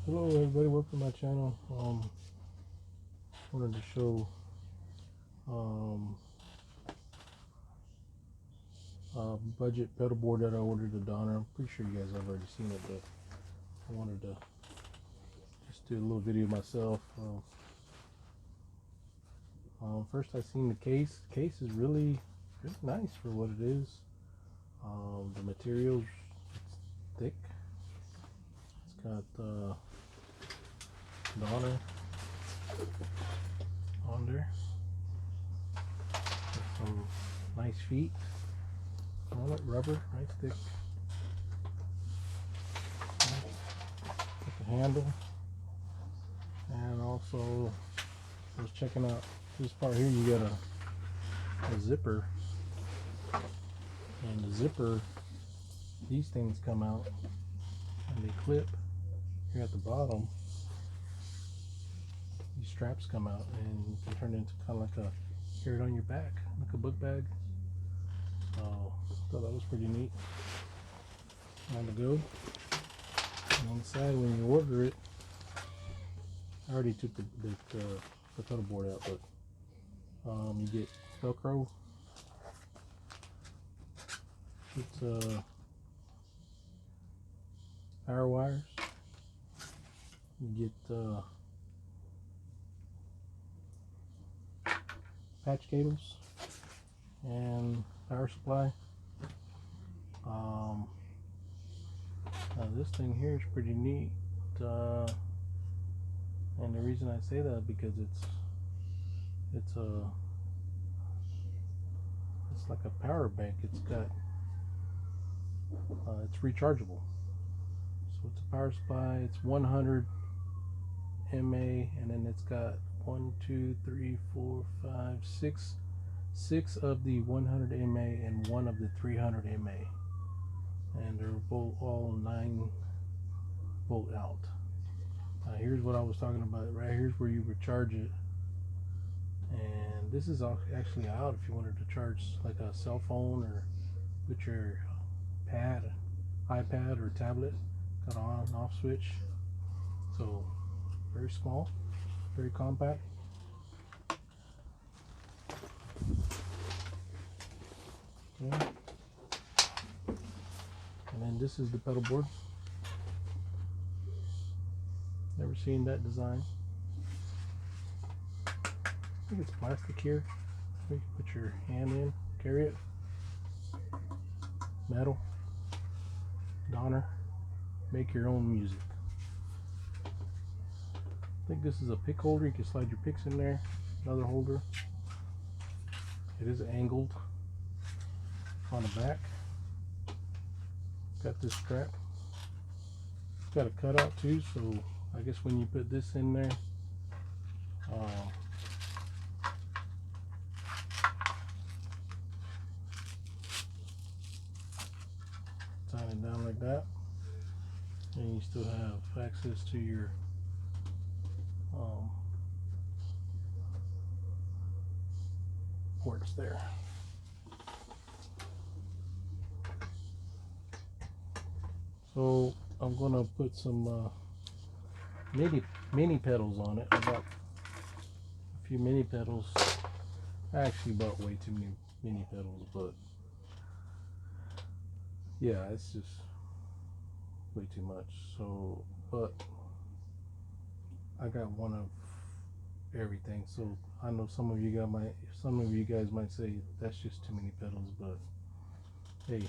Hello everybody, welcome to my channel. Wanted to show a budget pedal board that I ordered at Donner. I'm pretty sure you guys have already seen it, but I wanted to just do a little video myself. First I seen the case. The case is really nice for what it is. The material's thick. It's got Donner on there. Got some nice feet on it, rubber, nice thick. Got the handle, and also I was checking out this part here. You got a zipper, and the zipper, these things come out and they clip here at the bottom. These straps come out and you can turn it into kind of like a carry it on your back, like a book bag. So I thought that was pretty neat. On the go. And on the side, when you order it, I already took the pedal board out, but you get Velcro. It's power wires. You get patch cables and power supply. Now this thing here is pretty neat, and the reason I say that because it's like a power bank. It's got it's rechargeable, so it's a power supply. It's 100 mAh, and then it's got 1, 2, 3, 4, 5, 6 of the 100 mAh and 1 of the 300 mAh, and they're both all 9-volt out. Here's what I was talking about. Right here's where you would charge it, and this is actually out if you wanted to charge like a cell phone or put your iPad or tablet. Got an on and off switch, so very small, very compact. Okay. And then this is the pedal board. Never seen that design. I think it's plastic here. You can put your hand in, carry it. Metal. Donner. Make your own music. I think this is a pick holder. You can slide your picks in there. Another holder. It is angled on the back. Got this strap. It's got a cutout too, so I guess when you put this in there, tie it down like that, and you still have access to your ports there. So I'm gonna put some mini pedals on it. I bought a few mini pedals. I actually bought way too many mini pedals, but yeah, it's just way too much. So, but I got one of everything. So I know some of you guys might say that's just too many pedals, but hey.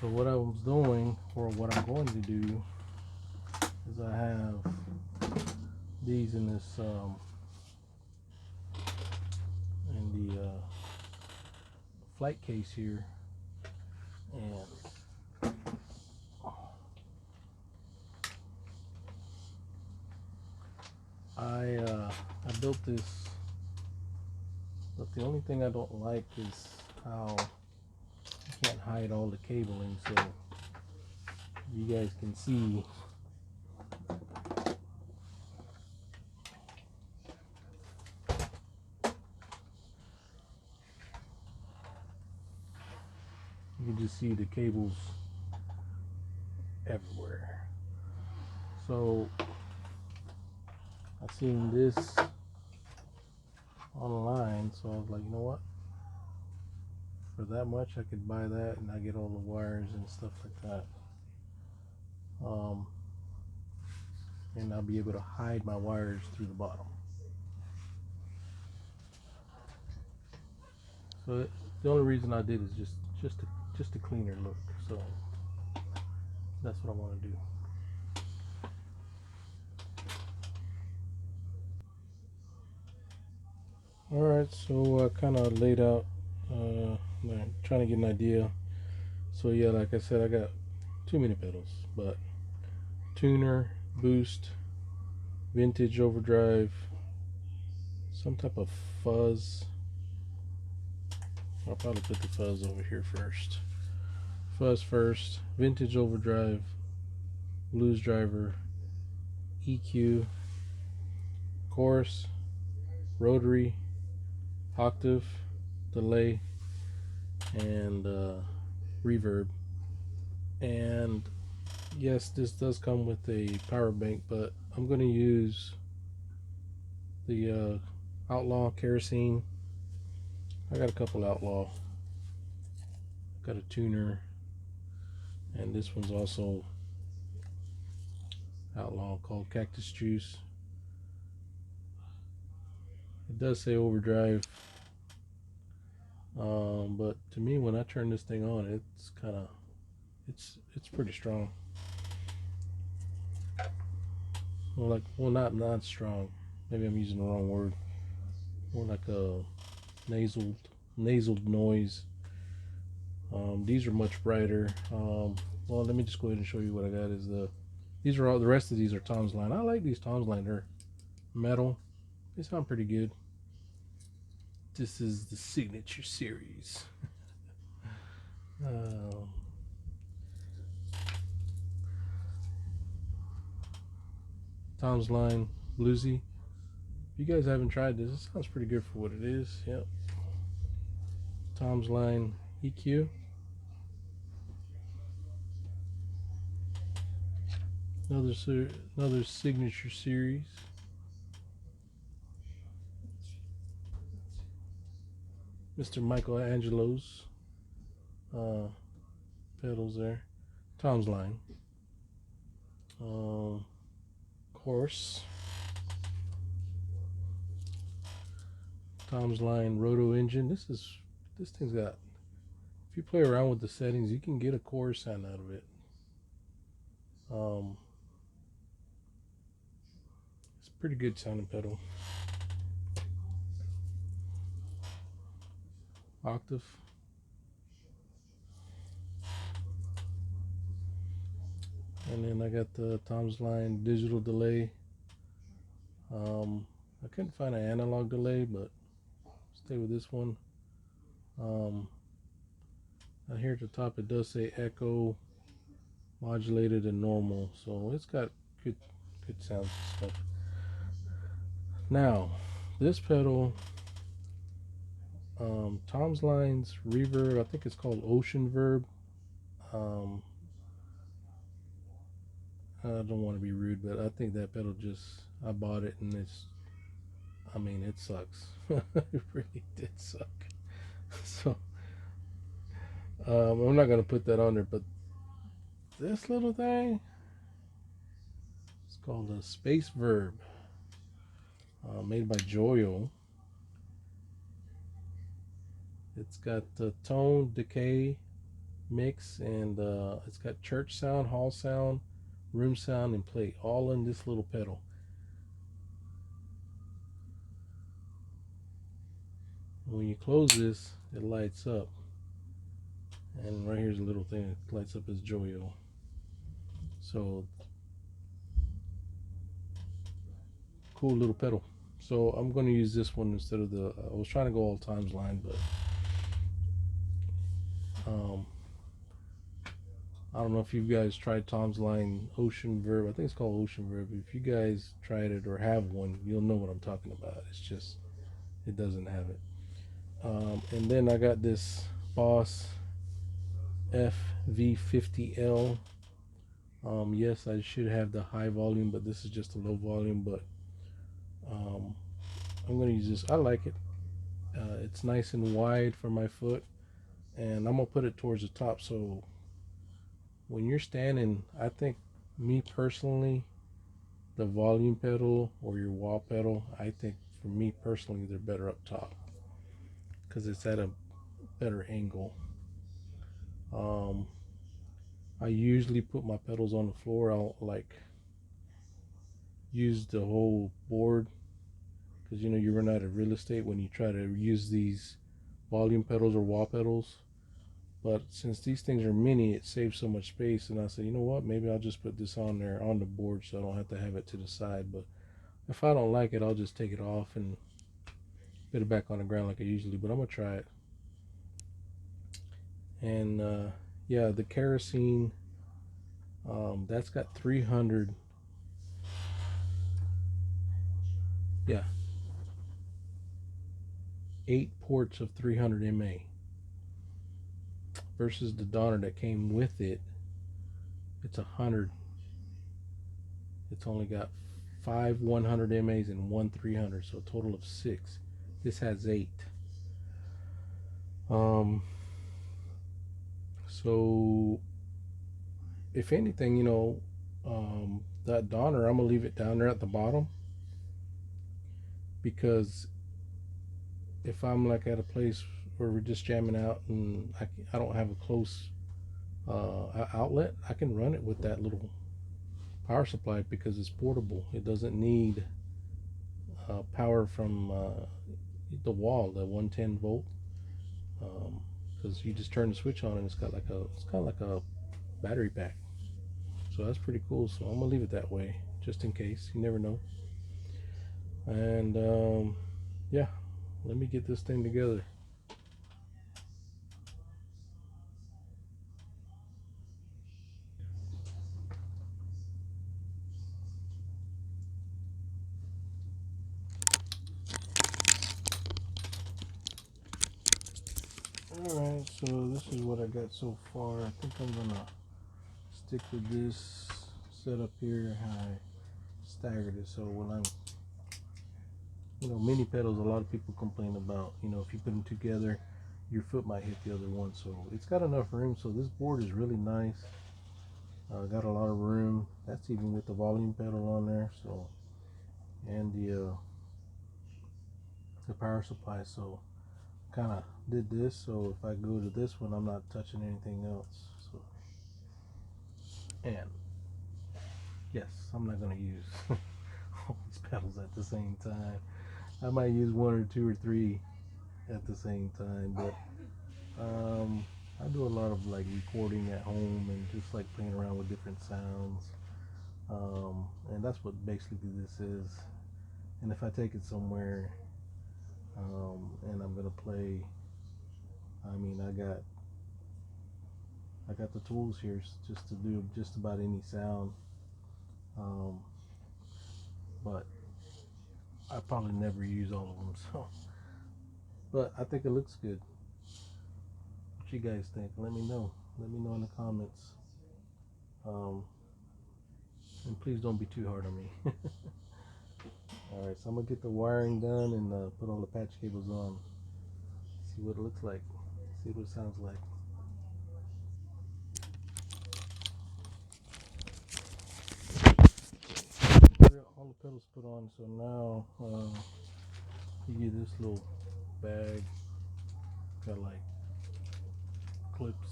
So what I was doing, or what I'm going to do, is I have these in this in the flight case here, and I built this, but the only thing I don't like is how you can't hide all the cabling, so you guys can see. You can just see the cables everywhere. So I seen this online, so I was like, you know what? For that much, I could buy that, and I get all the wires and stuff like that. And I'll be able to hide my wires through the bottom. So the only reason I did is just a cleaner look. So that's what I want to do. All right, so I kind of laid out, trying to get an idea. So yeah, like I said, I got too many pedals, but tuner, boost, vintage overdrive, some type of fuzz. I'll probably put the fuzz over here first. Fuzz first, vintage overdrive, blues driver, EQ, chorus, rotary, octave, delay, and reverb. And yes, this does come with a power bank, but I'm going to use the Outlaw kerosene. I got a couple Outlaw. Got a tuner, and this one's also Outlaw, called Cactus Juice. It does say overdrive, but to me, when I turn this thing on, it's kind of it's pretty strong. Well, not strong. Maybe I'm using the wrong word. More like a nasal noise. These are much brighter. Well, let me just go ahead and show you what I got. These are all, the rest of these are Tomsline. I like these Tomsline. They're metal. They sound pretty good. This is the Signature Series. Tomsline Bluesy. If you guys haven't tried this, it sounds pretty good for what it is. Yep. Tomsline EQ. Another Signature Series. Mr. Michelangelo's pedals there. Tomsline. Chorus. Tomsline Roto engine. This thing's got, if you play around with the settings, you can get a chorus sound out of it. It's a pretty good sounding pedal. Octave. And then I got the Tomsline digital delay. I couldn't find an analog delay, but stay with this one. Here at the top it does say echo, modulated, and normal, so it's got good sounds and stuff. Now this pedal, Tomsline's reverb, I think it's called Ocean Verb. I don't want to be rude, but I think that pedal I bought it and it sucks. It really did suck. So I'm not gonna put that on there, but this little thing, it's called a Space Verb, made by Joyo. It's got the tone, decay, mix, and it's got church sound, hall sound, room sound, and plate, all in this little pedal. When you close this, it lights up, and right here's a little thing that lights up as Joyo. So cool little pedal. So I'm going to use this one instead of I was trying to go all Tomsline, but I don't know if you guys tried Tomsline Ocean Verb. I think it's called Ocean Verb. If you guys tried it or have one, you'll know what I'm talking about. It's just, it doesn't have it. And then I got this Boss FV50L Yes, I should have the high volume, but this is just a low volume. But um, I'm gonna use this. I like it. It's nice and wide for my foot, and I'm gonna put it towards the top. So when you're standing, I think, me personally, the volume pedal or your wall pedal, I think for me personally, they're better up top because it's at a better angle. Um, I usually put my pedals on the floor. I'll like use the whole board because you run out of real estate when you try to use these volume pedals or wall pedals. But since these things are mini, it saves so much space. And I said, you know what? Maybe I'll just put this on there on the board so I don't have to have it to the side. But if I don't like it, I'll just take it off and put it back on the ground like I usually. But I'm gonna try it. And yeah, the kerosene, that's got 300. Yeah, 8 ports of 300 mA versus the Donner that came with it. It's 100. It's only got 5 100 MAs and one 300, so a total of 6. This has 8. Um, so if anything, that Donner, I'm gonna leave it down there at the bottom because if I'm like at a place where we're just jamming out and I don't have a close outlet, I can run it with that little power supply because it's portable. It doesn't need power from the wall, the 110 volt, because you just turn the switch on and it's kind of like a battery pack. So that's pretty cool. So I'm gonna leave it that way just in case. You never know. And yeah, let me get this thing together. Alright, so this is what I got so far. I think I'm gonna stick with this setup here, how I staggered it. So when I'm, mini pedals, a lot of people complain about, if you put them together, your foot might hit the other one. So it's got enough room. So this board is really nice. Got a lot of room. That's even with the volume pedal on there. So, and the power supply. So kind of did this. So if I go to this one, I'm not touching anything else. So, and yes, I'm not gonna use all these pedals at the same time. I might use one or two or three at the same time, but I do a lot of like recording at home and just like playing around with different sounds, and that's what basically this is. And if I take it somewhere, and I'm gonna play, I mean, I got the tools here just to do just about any sound, um, but I probably never use all of them. So, but I think it looks good. What you guys think? Let me know. Let me know in the comments. Um, and please don't be too hard on me. Alright, so I'm gonna get the wiring done and put all the patch cables on. See what it looks like. See what it sounds like. All the pedals put on, so now you get this little bag. Got like clips,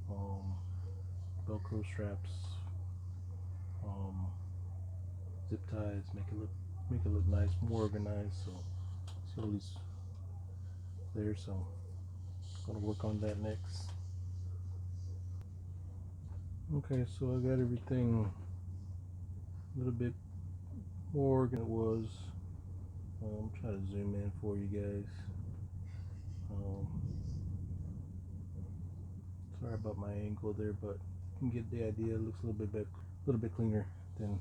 um, Velcro straps, um, zip ties, make it look nice, more organized. So see all these there. So gonna work on that next. Okay, so I got everything a little bit more organized than it was. I'm trying to zoom in for you guys. Um, sorry about my angle there, but you can get the idea. It looks a little bit cleaner than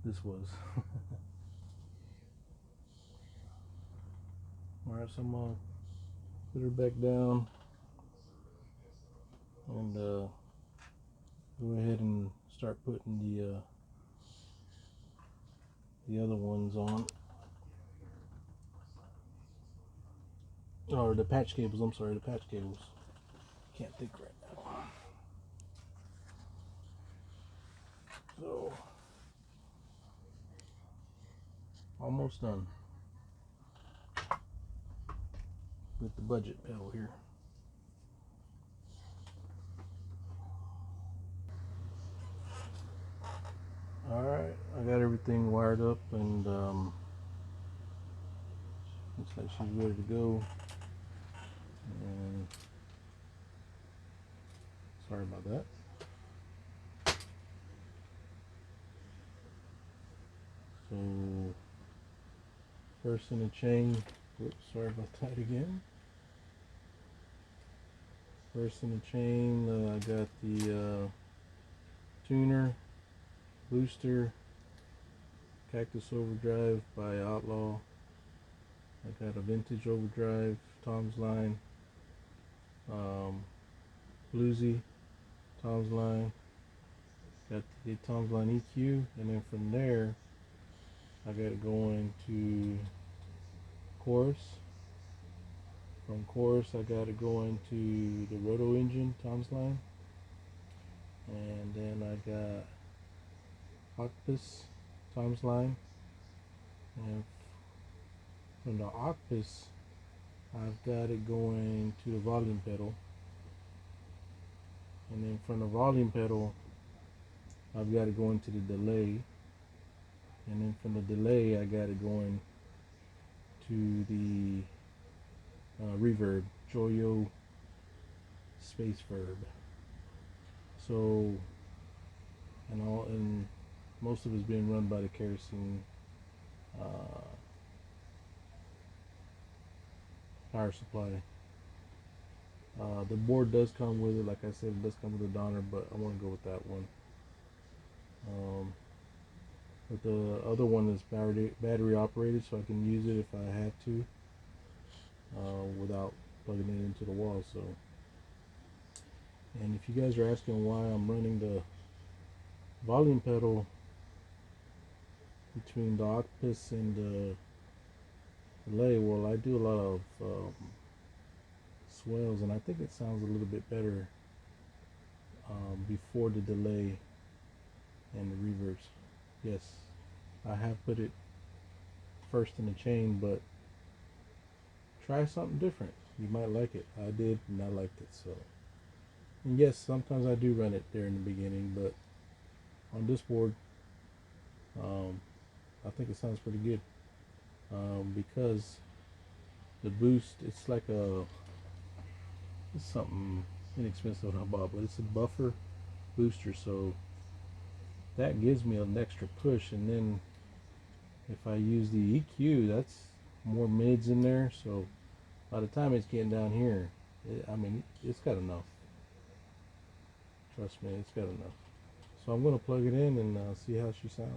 this was. All right, so I'm gonna put her back down and go ahead and start putting the other ones on, or the patch cables. I'm sorry, the patch cables. Can't think right now. So almost done with the budget pedal here. Alright, I got everything wired up, and looks like she's ready to go. And sorry about that. So first in the chain, whoops, sorry about that again. First in the chain, I got the tuner, booster, Cactus Overdrive by Outlaw. I got a vintage overdrive, Tomsline, bluesy, Tomsline. Got the Tomsline EQ, and then from there, I got it going to chorus. From chorus, I got it going to the roto engine, Tomsline. And then I got octopus, Tomsline. And from the octopus, I've got it going to the volume pedal. And then from the volume pedal, I've got it going to the delay. And then from the delay, I got it going to the reverb, Joyo Space Verb. So, and most of it's being run by the kerosene power supply. The board does come with it, like I said, it does come with a Donner, but I want to go with that one. But the other one is battery operated, so I can use it if I have to without plugging it into the wall. So, and if you guys are asking why I'm running the volume pedal between the octopus and the delay, well, I do a lot of swells, and I think it sounds a little bit better before the delay and the reverbs. Yes, I have put it first in the chain, but try something different. You might like it. I did, and I liked it. So, and yes, sometimes I do run it there in the beginning, but on this board, I think it sounds pretty good because the boost, it's like it's something inexpensive I bought, but it's a buffer booster, so that gives me an extra push. And then if I use the EQ, that's more mids in there, so by the time it's getting down here, I mean, it's got enough. Trust me, it's got enough. So I'm going to plug it in and see how she sounds.